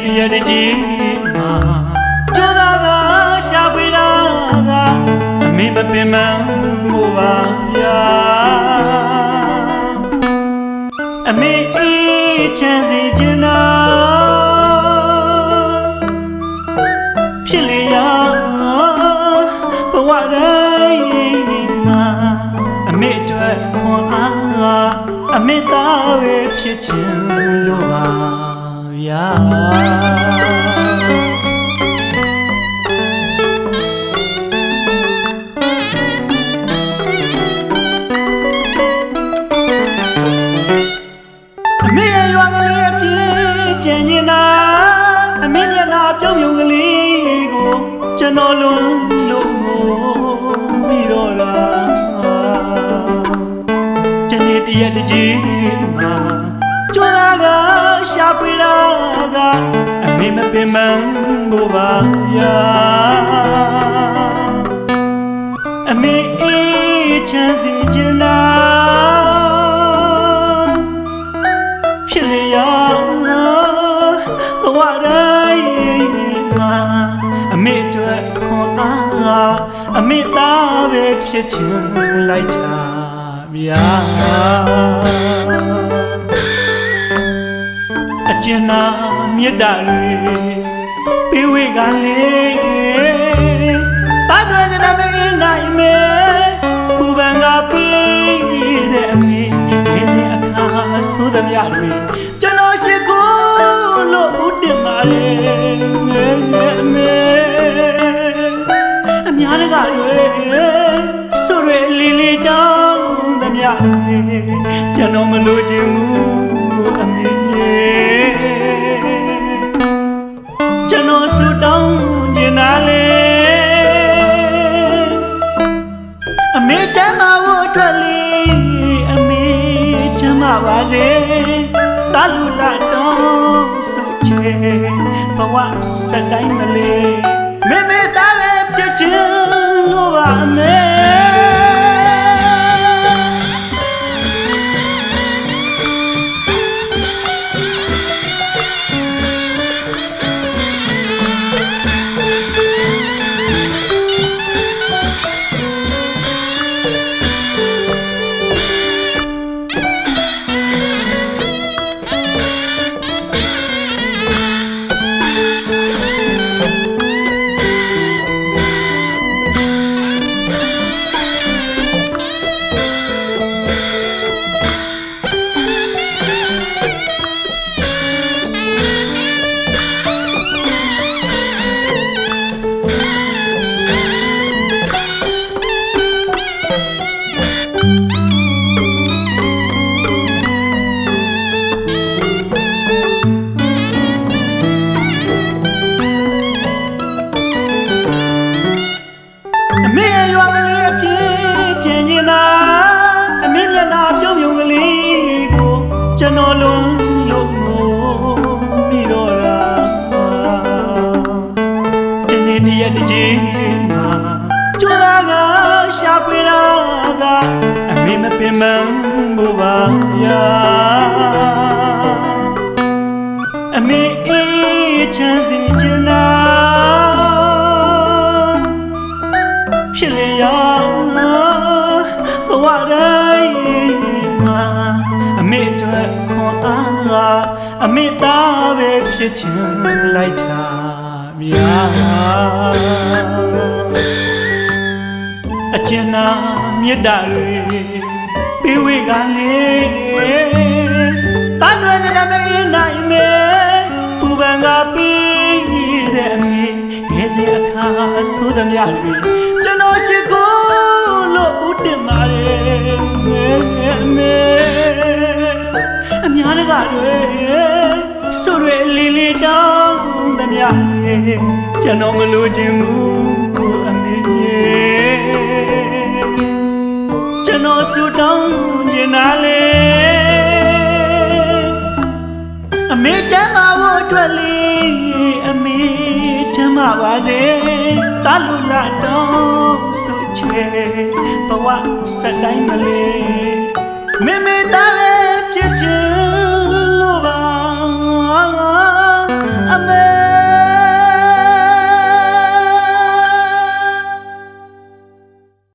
တရတကြီးမှာကျိုးသားကရှာဖွေတာကအမေမပင်မမို့ပါဗျာအမေအေးချမ်းစီချင်တာဖြစ်လေရဘဝတိုင်းမှာအမေအတွက်ခွန်အားအမေသားပဲဖြစ်ချင်လို့ပါဗျာအမေရွာကလေးအပြည့်ပြန်နေတာအမေမျက်နှာပြုံးပြုံးကလေးကိုကျွန်တော်လုံးလို့ပြီးတော့လားဒီနေ့တရက်တကြီးမှာကျိုးသားကရှာဖွေတာကအမေမပင်မဖို့ပါဗျာအမေအေးချမ်းစီချင်တာဖြစ်လေရဘဝတိုင်းမှာအမေအတွက်ခွန်အားအမေသားပဲဖြစ်ချင်လိုက်တာဗျာအကျဉ်းနာမြတ်တာတွေပေးဝေကလေးတားတွေ့တဲ့မင်းနိုင်မဲပူပန်ကပြီးတဲ့အမေလေးစင်အခါဆိုးသမျှတွေကျွန်တော်ရှိကိုလို့ဦးတင်ပါလေအမေအများကတွေဆိုရလီလီတောင်းသမျှကျွန်တော်မလို့ချင်ဘူးအမေကျွန်တော်ဆူတောင်းကျင်တာလေအမေချမ်းသာဖို့အတွက်လေးအမေချမ်းသာပါစေတာလူလာတော့ဆုချေဘဝစတိုင်းမလေးမေမေသားပဲဖြစ်ချင်လို့ပါအမေအမေရွာကလေးအပြည့်ပြန်နေတာအမေမျက်နှာပြုံးပြုံးကလေးကိုကျွန်တော်လုံးလို့ပြီးတော့လားဒီနေ့တရက်တကြီးမှာကျိုးသားကရှာဖွေတာကအမေမပင်မဖို့ပါဗျာအမေအေးချမ်းစီချင်တာဖြစ်လေရဘဝတိုင်းမှာအမေအတွက်ခွန်အားအမေသားပဲဖြစ်ချင်လိုက်တာဗျာအကျဉ်းနာမြတ်တာတွေပေးဝေကလေးတားတွေ့တဲ့မင်းနိုင်မဲပူပန်ကပြီးတဲ့အမေငယ်စဉ်အခါဆိုးသမျှတွေကျွန်တော်ရှိကိုလို့ဦးတင်ပါလေအမေအများကတွေဆိုရလီလီတောင်းသမျှကျွန်တော်မလို့ချင်ဘူးအမေကျွန်တော်ဆူတောင်းကျင်တာလေအမေချမ်းသာဖို့အတွက်လေးအမေချမ်းသာပါစေတာလူလာတော့ဆုချေဘဝစတိုင်းမလေးမေမေသား